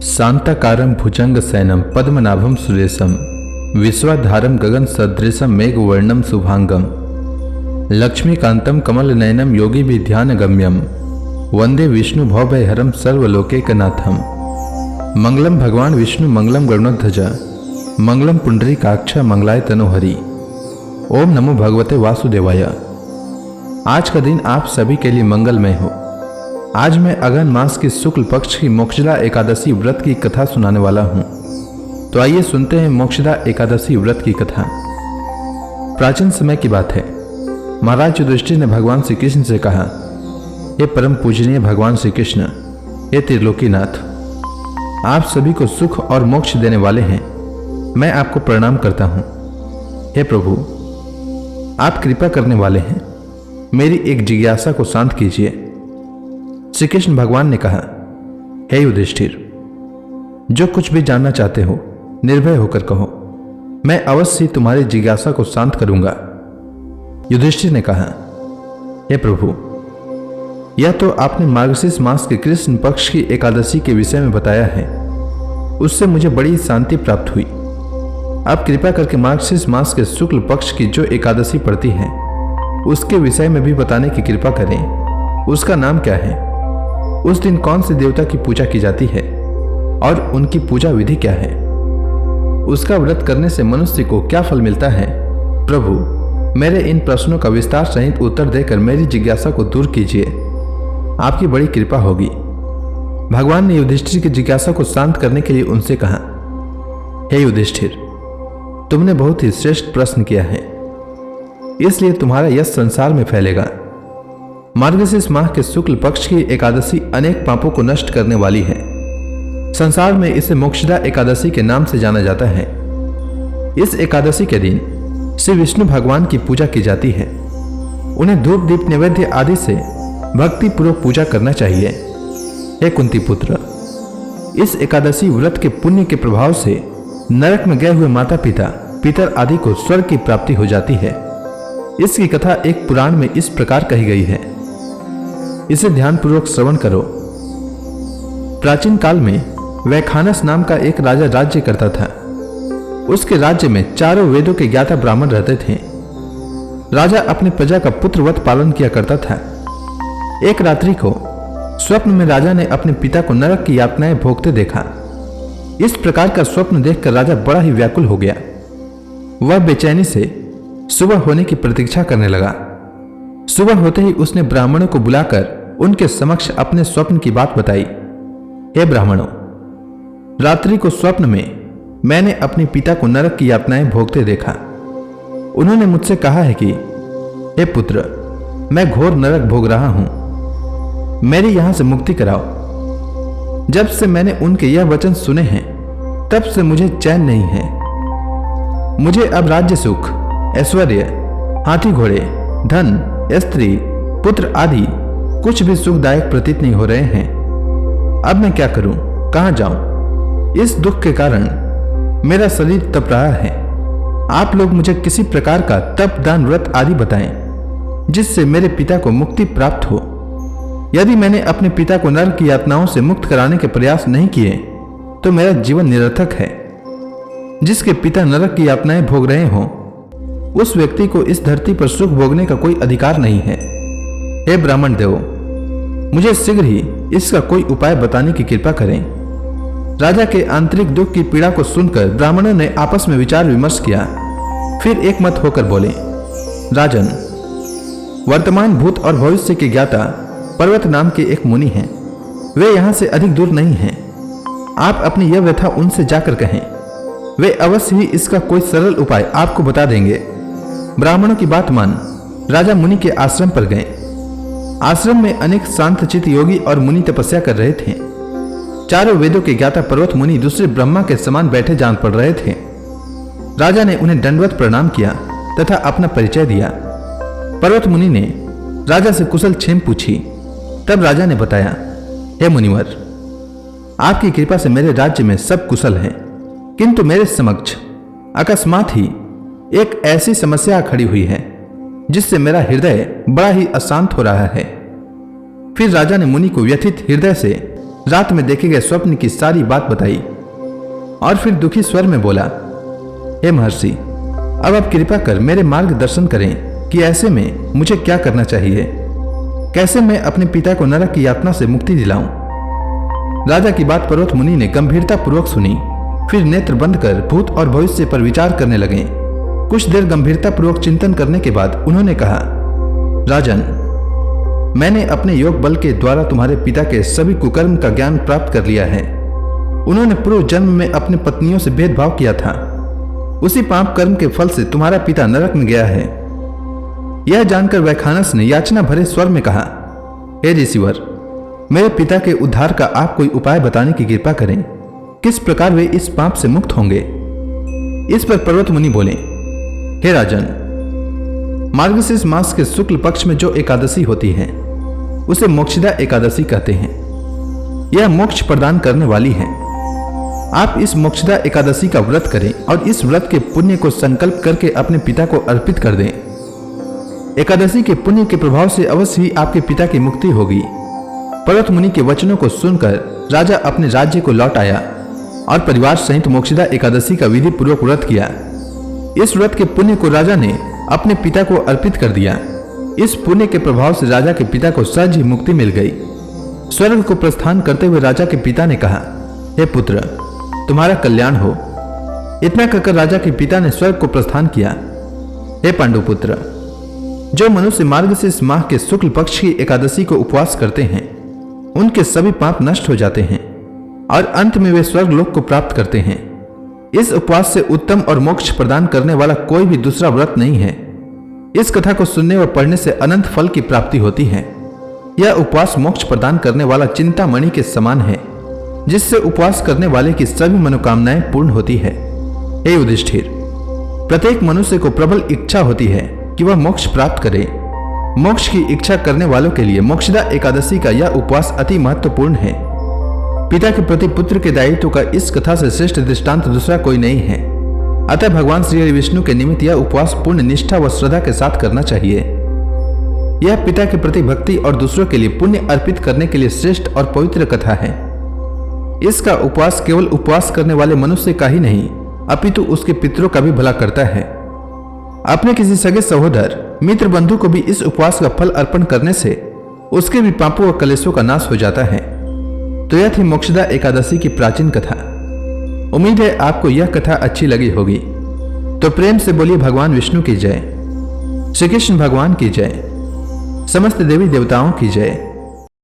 शांताकारं भुजंगशयनं पद्मनाभं सुरेशं विश्वाधारं गगन सदृशं मेघवर्णं शुभांगं लक्ष्मीकांतं कमलनयनं योगिभिध्यानगम्यं वंदे विष्णु भवभयहरं सर्वलोकैकनाथं। मंगलम भगवान विष्णु मंगलम गरुड़ध्वज मंगलम पुंडरीकाक्ष मंगलाय तनोहरि। ओम नमो भगवते वासुदेवाय। आज का दिन आप सभी के लिए मंगलमय हो। आज मैं अगहन मास की शुक्ल पक्ष की मोक्षदा एकादशी व्रत की कथा सुनाने वाला हूँ। तो आइए सुनते हैं मोक्षदा एकादशी व्रत की कथा। प्राचीन समय की बात है। महाराज युधिष्ठिर ने भगवान श्री कृष्ण से कहा, हे परम पूजनीय भगवान श्री कृष्ण, हे त्रिलोकीनाथ, आप सभी को सुख और मोक्ष देने वाले हैं। मैं आपको प्रणाम करता हूँ। हे प्रभु, आप कृपा करने वाले हैं, मेरी एक जिज्ञासा को शांत कीजिए। श्री कृष्ण भगवान ने कहा, हे युधिष्ठिर, जो कुछ भी जानना चाहते हो निर्भय होकर कहो, मैं अवश्य ही तुम्हारी जिज्ञासा को शांत करूंगा। युधिष्ठिर ने कहा, हे प्रभु, यह तो आपने मार्गशीर्ष मास के कृष्ण पक्ष की एकादशी के विषय में बताया है, उससे मुझे बड़ी शांति प्राप्त हुई। अब कृपा करके मार्गशीर्ष मास के शुक्ल पक्ष की जो एकादशी पड़ती है उसके विषय में भी बताने की कृपा करें। उसका नाम क्या है, उस दिन कौन से देवता की पूजा की जाती है और उनकी पूजा विधि क्या है, उसका व्रत करने से मनुष्य को क्या फल मिलता है। प्रभु, मेरे इन प्रश्नों का विस्तार सहित उत्तर देकर मेरी जिज्ञासा को दूर कीजिए, आपकी बड़ी कृपा होगी। भगवान ने युधिष्ठिर की जिज्ञासा को शांत करने के लिए उनसे कहा, हे युधिष्ठिर, तुमने बहुत ही श्रेष्ठ प्रश्न किया है, इसलिए तुम्हारा यश संसार में फैलेगा। मार्गशीर्ष माह के शुक्ल पक्ष की एकादशी अनेक पापों को नष्ट करने वाली है। संसार में इसे मोक्षदा एकादशी के नाम से जाना जाता है। इस एकादशी के दिन श्री विष्णु भगवान की पूजा की जाती है। उन्हें धूप दीप नैवेद्य आदि से भक्ति पूर्वक पूजा करना चाहिए। हे कुंती पुत्र, इस एकादशी व्रत के पुण्य के प्रभाव से नरक में गए हुए माता पिता पितर आदि को स्वर्ग की प्राप्ति हो जाती है। इसकी कथा एक पुराण में इस प्रकार कही गई है, इसे ध्यानपूर्वक श्रवण करो। प्राचीन काल में वैखानस नाम का एक राजा राज्य करता था। उसके राज्य में चारों वेदों के ज्ञाता ब्राह्मण रहते थे। राजा अपनी प्रजा का पुत्रवत पालन किया करता था। एक रात्रि को स्वप्न में राजा ने अपने पिता को नरक की यातनाएं भोगते देखा। इस प्रकार का स्वप्न देखकर राजा बड़ा ही व्याकुल हो गया। वह बेचैनी से सुबह होने की प्रतीक्षा करने लगा। सुबह होते ही उसने ब्राह्मणों को बुलाकर उनके समक्ष अपने स्वप्न की बात बताई। हे ब्राह्मणों, रात्रि को स्वप्न में मैंने अपने पिता को नरक की यातनाएं भोगते देखा। उन्होंने मुझसे कहा है कि हे पुत्र, मैं घोर नरक भोग रहा हूं, मेरी यहां से मुक्ति कराओ। जब से मैंने उनके यह वचन सुने हैं तब से मुझे चैन नहीं है। मुझे अब राज्य सुख, ऐश्वर्य, हाथी घोड़े, धन, स्त्री, पुत्र आदि कुछ भी सुखदायक प्रतीत नहीं हो रहे हैं। अब मैं क्या करूं, कहां जाऊं? इस दुख के कारण मेरा शरीर तप रहा है। आप लोग मुझे किसी प्रकार का तप दान व्रत आदि बताएं जिससे मेरे पिता को मुक्ति प्राप्त हो। यदि मैंने अपने पिता को नरक की यातनाओं से मुक्त कराने के प्रयास नहीं किए तो मेरा जीवन निरर्थक है। जिसके पिता नरक की यातनाएं भोग रहे हों उस व्यक्ति को इस धरती पर सुख भोगने का कोई अधिकार नहीं है। हे ब्राह्मण देव, मुझे शीघ्र ही इसका कोई उपाय बताने की कृपा करें। राजा के आंतरिक दुख की पीड़ा को सुनकर ब्राह्मणों ने आपस में विचार विमर्श किया। फिर एक मत होकर बोले, राजन, वर्तमान भूत और भविष्य के ज्ञाता पर्वत नाम के एक मुनि हैं। वे यहां से अधिक दूर नहीं हैं। आप अपनी यह व्यथा उनसे जाकर कहें, वे अवश्य ही इसका कोई सरल उपाय आपको बता देंगे। ब्राह्मणों की बात मान राजा मुनि के आश्रम पर गए। आश्रम में अनेक शांतचित्त योगी और मुनि तपस्या कर रहे थे। चारों वेदों के ज्ञाता पर्वत मुनि दूसरे ब्रह्मा के समान बैठे जान पड़ रहे थे। राजा ने उन्हें दंडवत प्रणाम किया तथा अपना परिचय दिया। पर्वत मुनि ने राजा से कुशल क्षेम पूछी। तब राजा ने बताया, हे मुनिवर, आपकी कृपा से मेरे राज्य में सब कुशल है, किंतु मेरे समक्ष अकस्मात ही एक ऐसी समस्या खड़ी हुई है जिससे मेरा हृदय बड़ा ही अशांत हो रहा है। फिर राजा ने मुनि को व्यथित हृदय से रात में देखे गए स्वप्न की सारी बात बताई और फिर दुखी स्वर में बोला, हे महर्षि, अब आप कृपा कर मेरे मार्गदर्शन करें कि ऐसे में मुझे क्या करना चाहिए, कैसे मैं अपने पिता को नरक की यातना से मुक्ति दिलाऊं। राजा की बात पर्वत मुनि ने गंभीरता पूर्वक सुनी, फिर नेत्र बंद कर भूत और भविष्य पर विचार करने लगे। कुछ देर गंभीरता पूर्वक चिंतन करने के बाद उन्होंने कहा, राजन, मैंने अपने योग बल के द्वारा तुम्हारे पिता के सभी कुकर्म का ज्ञान प्राप्त कर लिया है। उन्होंने पूर्व जन्म में अपनी पत्नियों से भेदभाव किया था, उसी पाप कर्म के फल से तुम्हारा पिता नरक में गया है। यह जानकर वैखानस ने याचना भरे स्वर में कहा, हे ऋषिवर, मेरे पिता के उद्धार का आप कोई उपाय बताने की कृपा करें, किस प्रकार वे इस पाप से मुक्त होंगे। इस पर पर्वत मुनि बोले, हे राजन, मार्गशीर्ष मास के शुक्ल पक्ष में जो एकादशी होती है उसे मोक्षदा एकादशी कहते हैं। यह मोक्ष प्रदान करने वाली है। आप इस मोक्षदा एकादशी का व्रत करें और इस व्रत के पुण्य को संकल्प करके अपने पिता को अर्पित कर दें। एकादशी के पुण्य के प्रभाव से अवश्य ही आपके पिता की मुक्ति होगी। पर्वत मुनि के वचनों को सुनकर राजा अपने राज्य को लौट आया और परिवार सहित मोक्षदा एकादशी का विधि पूर्वक व्रत किया। इस व्रत के पुण्य को राजा ने अपने पिता को अर्पित कर दिया। इस पुण्य के प्रभाव से राजा के पिता को सहज ही मुक्ति मिल गई। स्वर्ग को प्रस्थान करते हुए राजा के पिता ने कहा, हे पुत्र, तुम्हारा कल्याण हो। इतना कहकर राजा के पिता ने स्वर्ग को प्रस्थान किया। हे पांडुपुत्र, जो मनुष्य मार्गशीर्ष माह के शुक्ल पक्ष की एकादशी को उपवास करते हैं उनके सभी पाप नष्ट हो जाते हैं और अंत में वे स्वर्ग लोक को प्राप्त करते हैं। इस उपवास से उत्तम और मोक्ष प्रदान करने वाला कोई भी दूसरा व्रत नहीं है। इस कथा को सुनने और पढ़ने से अनंत फल की प्राप्ति होती है। यह उपवास मोक्ष प्रदान करने वाला चिंतामणि के समान है, जिससे उपवास करने वाले की सभी मनोकामनाएं पूर्ण होती है। हे युधिष्ठिर, प्रत्येक मनुष्य को प्रबल इच्छा होती है कि वह मोक्ष प्राप्त करे। मोक्ष की इच्छा करने वालों के लिए मोक्षदा एकादशी का यह उपवास अति महत्वपूर्ण है। पिता के प्रति पुत्र के दायित्व का इस कथा से श्रेष्ठ दृष्टांत दूसरा कोई नहीं है। अतः भगवान श्री विष्णु के निमित्त यह उपवास पूर्ण निष्ठा व श्रद्धा के साथ करना चाहिए। यह पिता के प्रति भक्ति और दूसरों के लिए पुण्य अर्पित करने के लिए श्रेष्ठ और पवित्र कथा है। इसका उपवास केवल उपवास करने वाले मनुष्य का ही नहीं अपितु उसके पितरों का भी भला करता है। अपने किसी सगे सहोदर मित्र बंधु को भी इस उपवास का फल अर्पण करने से उसके भी पापों व कलेशों का नाश हो जाता है। तो यह थी मोक्षदा एकादशी की प्राचीन कथा। उम्मीद है आपको यह कथा अच्छी लगी होगी। तो प्रेम से बोलिए भगवान विष्णु की जय, श्री कृष्ण भगवान की जय, समस्त देवी देवताओं की जय।